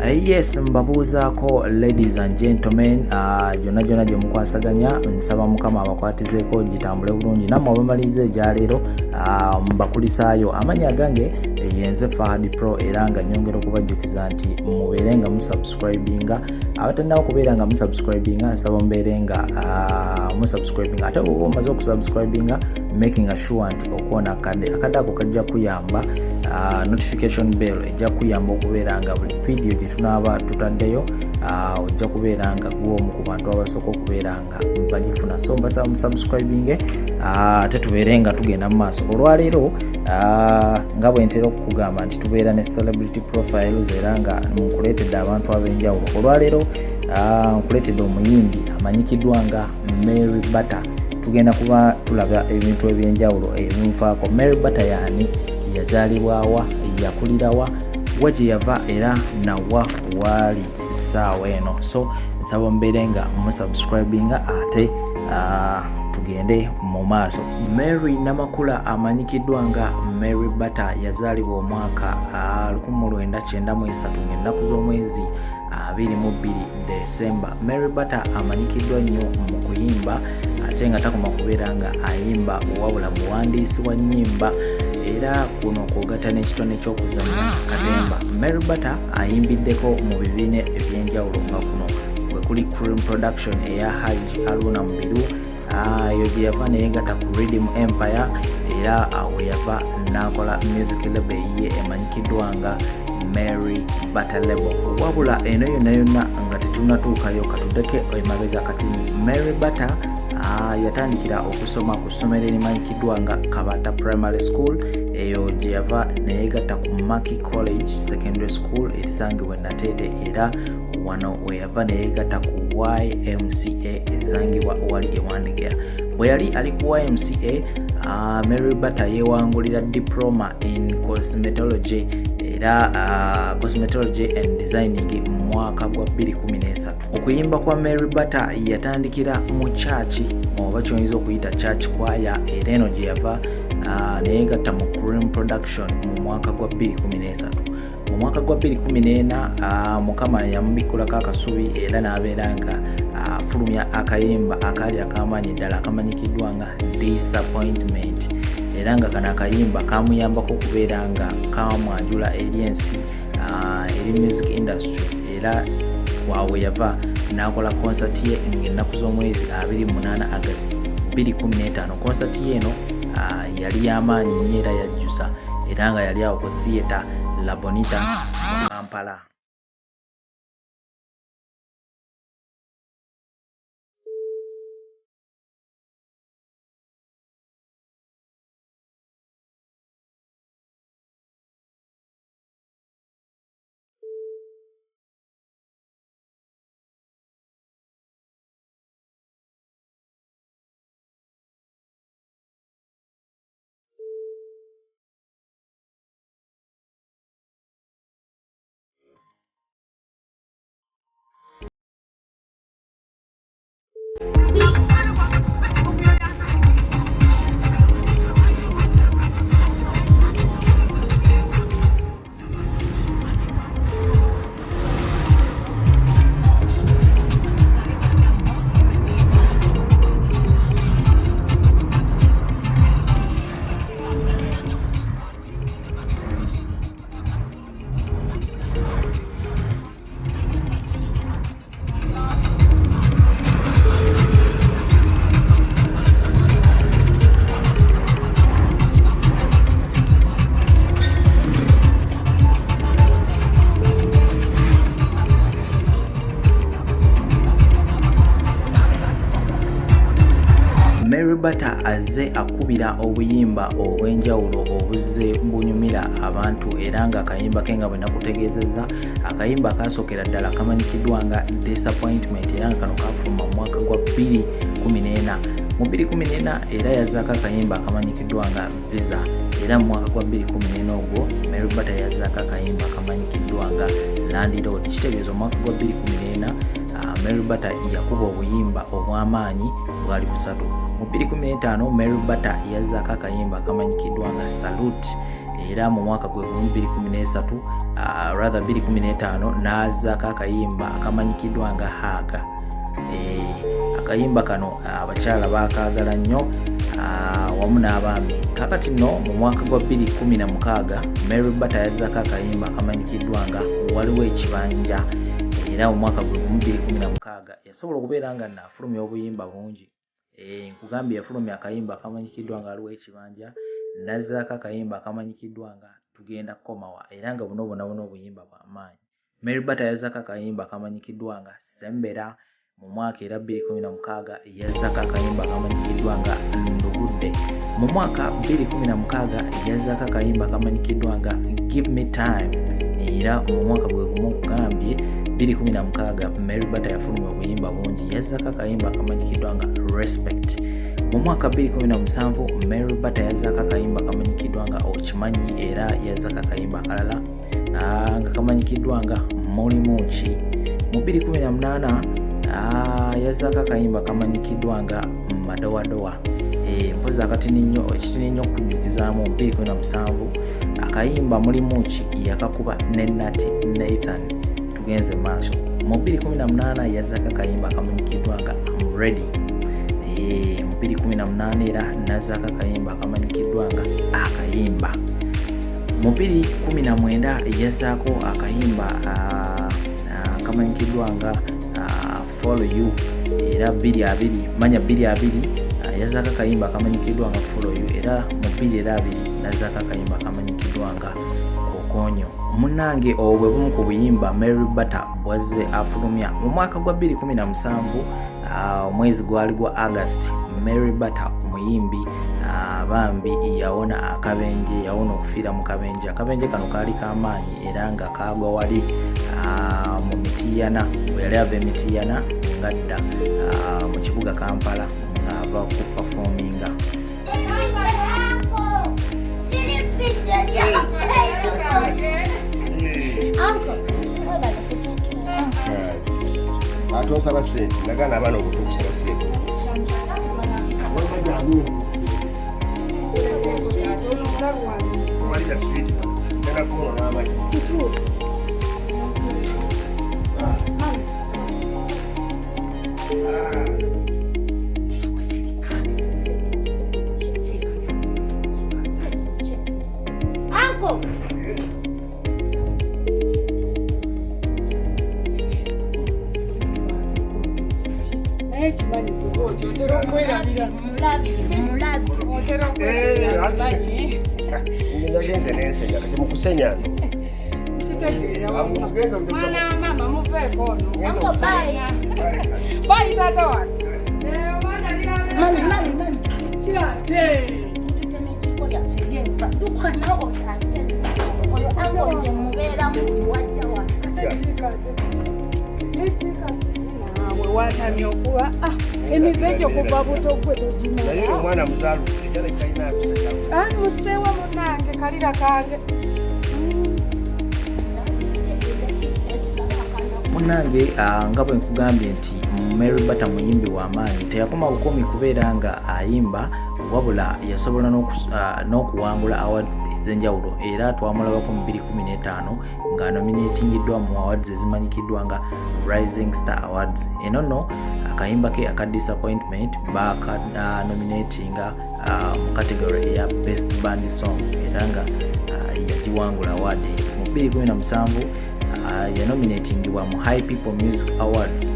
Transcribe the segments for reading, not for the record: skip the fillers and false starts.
Yes, mbabuuzaako ladies and gentlemen, jonna gye mukwasaganya nsaba mukama abakwatizeeko gitambule bulungi nammwe abamaliriza egya leero mbakulisaayo amannya gange yenze Fahad Pro era nga nnyongera okubajjukiza nti mubeere nga musubscribinga abatannaba kubeera nga musubscribinga nsaba mubeere nga musubscribinga ate bw'oba omaze okusubscribinga making sure nti okwona akadde ako kajja kuyamba notification bell ejja kuyamba okubeera nga buli video gye tunaaba tutaddeyo ojja kubeera nga gw'omu ku bantu abasooka okubeera nga bagifuna, so mbasaba musubscribinge ate tubeere nga tugenda mu maaso. Olwaleero nga bwe ntera okukugamba nti tubeera ne celebrity profiles era nga nkuleetedde abantu ab'enjawulo. Olwaleero nkuleetedde omuyimbi amanyikiddwa nga Mary Bata. Tugenda kuba tulaba ebintu eby'enjawulo ebinfaako. Mary Bata yaani, yazaalibwawa, yakulirawa, wa gye yava era nawa waali essaawa eno. So nsaba mubeere nga musubscribinga ate tugende mu maaso. Mary Namakula amanyikiddwa nga Mary Bata yazaalibwa omwaka 1993 ng'ennaku z'omwezi 22 Desemba. Mary Bata amanyikiddwa nnyo mu kuyimba ate nga takoma kubeera nga ayimba wabula muwandiisi wa nnyimba era kuno kwogata n'ekitone ky'okuzannya katemba. Mary Bata ayimbiddeko mu bibiina eby'enjawulo nga kuno kwe kuli Cream Production eya Haji Aruna Mubiru, eyo gye yava neyegatta ku Rhythm Empire era we yava n'akola music label ye emanyikiddwa nga Mary Bata Label. Wabula eno yonna nga tetunatuukayo katuddeke emabega katini. Mary Bata yatandikira okusoma ku ssomero erimanyikiddwa nga Kabata Primary School, eyo gye yava neyegatta ku Maki College Secondary School erisangibwa e Nateete era wano we yava neyegatta ku YMCA esangibwa wali e Wandegeya. Bwe yali ali ku YMCA, Mary Bata yeewangulira diploma in cosmetology era cosmetology and designing mu mwaka gwa 2013. Okuyimba kwa Mary Bata yatandikira mu church oba ky'oyinza okuyita church choir era eno gye yava neyegatta mu Cream Production mu mwaka gwa 2013. Mu mwaka gwa 2014 mukama yamubikkulako akasubi era n'abeera nga afulumya akayimba akaali akamaanyi ddala akamanyikiddwa nga Disappointment era nga kano akayimba kamuyambako okubeera nga kamwanjula eri ensi eri music industry era waawe yava n'akola concert ye ng'ennaku z'omwezi 28 August 2015. Concert ye eno yali y'amaanyi nnyo era yajjusa era nga yali awo ku theatre La Bonita mu Kampala. Mary Bata azze akubira obuyimba obw'enjawulo obuzze bunyumira abantu era nga akayimba ke nga bwe nakutegeezezza akayimba kasookera ddala kamanyikiddwa nga Disappointment era nga kano kafuluma mu mwaka gwa 2014. Mu 2014 era yazzaako akayimba akamanyikiddwa nga Visa era mu mwaka gwa 2014 ogwo Mary Bata yazzaako akayimba akamanyikiddwa nga Land Road. Kitegeeza omwaka gwa 2014 Mary Bata yakuba obuyimba obw'amaanyi bwali busatu. Mu 2015 Mary Bata yazzaako akayimba akamanyikiddwa nga Salute era mu mwaka gwe 2013 rather 2015 n'azzaako akayimba akamanyikiddwa nga Haga. Akayimba kano abakyala baakaagala nnyo wamu n'abaami. Kakati nno mu mwaka gwa 2016 Mary Bata yazzaako akayimba akamanyikiddwa nga Waliwo Ekibanja, era mu mwaka gwe 2016 yasobola okubeera nga naafulumya obuyimba bungi. Nkugambye yafulumya akayimba akamanyikiddwa nga Waliwo Ekibanja, n'azzaako akayimba akamanyikiddwa nga Tugenda Kukomawa, era nga buno obuyimba bwa maanyi. Mary Bata yazzaako akayimba akamanyikiddwa nga Sembera. Mu mwaka era 2016 yazzaako akayimba akamanyikiddwa nga Ndugudde. Mu mwaka 2016 yazzaako akayimba akamanyikiddwa nga Give Me Time, era mu mwaka gwe gumu nkugambye 2016 Mary Bata yafulumya obuyimba bungi, yazzaako akayimba akamanyikiddwa nga Respect. Mu mwaka 2017 Mary Bata yazzaako akayimba akamanyikiddwa nga Okimanyi, era yazzaako akayimba akalala nga kamanyikiddwa nga Mulimuki. Mu 2018 yazzaako akayimba kamanyikiddwa nga Madowadowa. Mpozi akatini nnyo okujjukizaamu 2017 akayimba Mulimuki yakakuba ne Nati Nathan. Tugenze maaso. Mu 2018 yazzaako akayimba kamanyikiddwa nga I'm Ready. Mu 2018 era nazzaako akayimba kamanyikiddwa nga Akayimba. Mu 2019 yazzaako akayimba kamanyikiddwa nga Follow You, era 2020 manya 2020 yazzaako akayimba akamanyikiddwa nga Follow You, era mu 2020 nazzaako akayimba akamanyikiddwa nga Kokonyo. Munnange obwo bwe bumu ku buyimba Mary Bata bwazze afulumya. Mu mwaka gwa 2017 omwezi gwali gwa August, Mary Bata omuyimbi bambi yawona akabenje, yawona okufiira mu kabenje. Akabenje kano kaali kamaanyi era nga kagwa wali mu Mitiyana, bwe yali ava Mitiyana ngadda mu kibuga Kampala ng'ava ku performinga. Atonsaba sente nagana abaana okutukusaba sente malira switi tena kono n'amayi ngende n'ensenya kati mukusenya mwana mama muveeko ono bayi taata wange kirate watamye okuba emize gyo kuva buto gwe naye omwana muzaalu ejala kalina akuseka museewa munange kalira kange Munnange nga bwe nkugambye nti Mary Bata muyimbi wa maanyi, teyakoma bukomi kubeera nga ayimba, wabula yasobola n'okuwangula awards ez'enjawulo, era twamulabako mu 2015 nga nominatingiddwa mu awards ezimanyikiddwa nga Rising Star Awards. Eno nno akayimba ke aka Disappointment bakanominatinga mu category eya Best Band Song, era nga yagiwangula award. Mu 2017 yanominatingibwa mu High People Music Awards,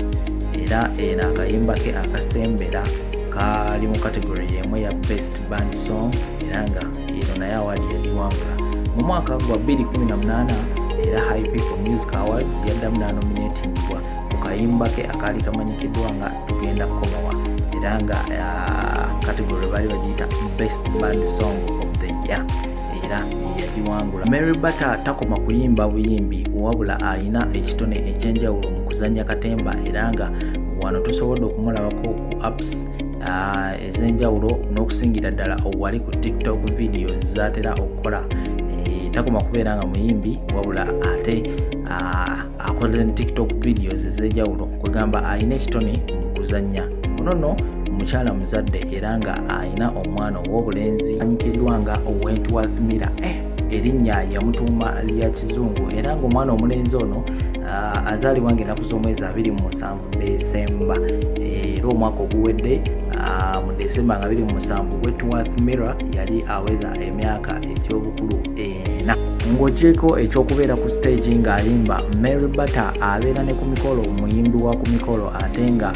era eno akayimba ke akasembera kali mu category yemu ya Best Band Song, era nga eno naye award yagiwangula. Mu mwaka gwa 2018 era High People Music Awards yaddamu n'anominatingibwa ku kayimba ke akaali kamanyikiddwa nga Tugenda Kukomawa, era nga category bali bagiyita Best Band Song of the Year, era yagiwangula. Mary Bata takoma kuyimba buyimbi, wabula ayina ekitone ekyenjawulo mu kuzannya katemba, era nga wano tusobodde okumulabako ku apps ez'enjawulo n'okusingira ddala owali ku TikTok videos zatera okukola. Takoma kubeera nga muyimbi, wabula ate akola TikTok videos ez'enjawulo, kwegamba ayina ekitone mu kuzannya. Ono nno mukyala muzadde era nga ayina omwana ow'obulenzi amanyikiddwa nga Wentworth Miller. erinnya yamutuuma lya kizungu era ng'omwana omulenzi ono azaalibwa ng'ennaku z'omwezi 27 Desemba era omwaka oguwedde mu Desemba nga 27 Wentworth Miller yali aweza emyaka egy'obukulu 4 ng'ogyeko ekyokubeera ku stage ng'ayimba. Mary Bata abeera ne ku mikolo, muyimbi wa ku mikolo ate nga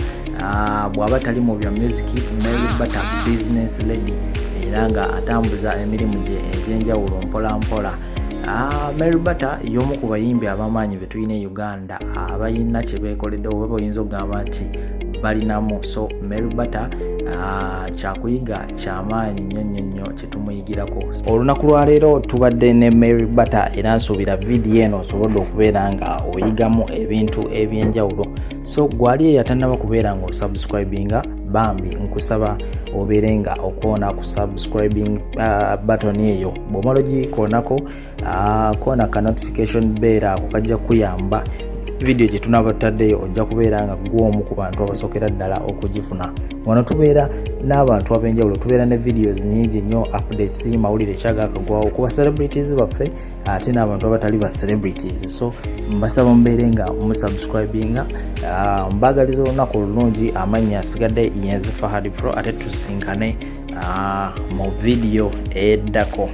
bw'aba tali mu bya music Mary Bata business lady era nga atambuza emirimu gye egy'enjawulo mpola mpola. Mary Bata y'omu ku bayimbi ab'amaanyi be tulina e Uganda abayina kye beekoledde oba boyinza okugamba nti balinamu. So Mary Bata kyakuyiga kyamaanyi nnyo kye tumuyigirako. Olunaku lwa leero tubadde ne Mary Bata era nsuubira vidiyo eno osobodde okubeera nga oyigamu ebintu eby'enjawulo. So gwali eyatannaba kubeera nga osubscribinga bambi nkusaba obeere nga okoona ku subscribing button eyo. Bw'omala ogikoonako koona ka notification bell ako kajja kuyamba video gye tunaba tutaddeyo ojja kubeera nga gw'omu ku bantu abasookera ddala okugifuna. Wano tubeera n'abantu ab'enjawulo, tubeera ne videos nnyingi nnyo, updates, mawulire kyagakagwawo ku ba celebrities baffe ate n'abantu abatali ba celebrities. So mbasaba mubeere nga musubscribinga. Mbagaliza olunaku olulungi. Amannya asigadde Yenzi Fahad Pro ate tusinkane mu video eddako.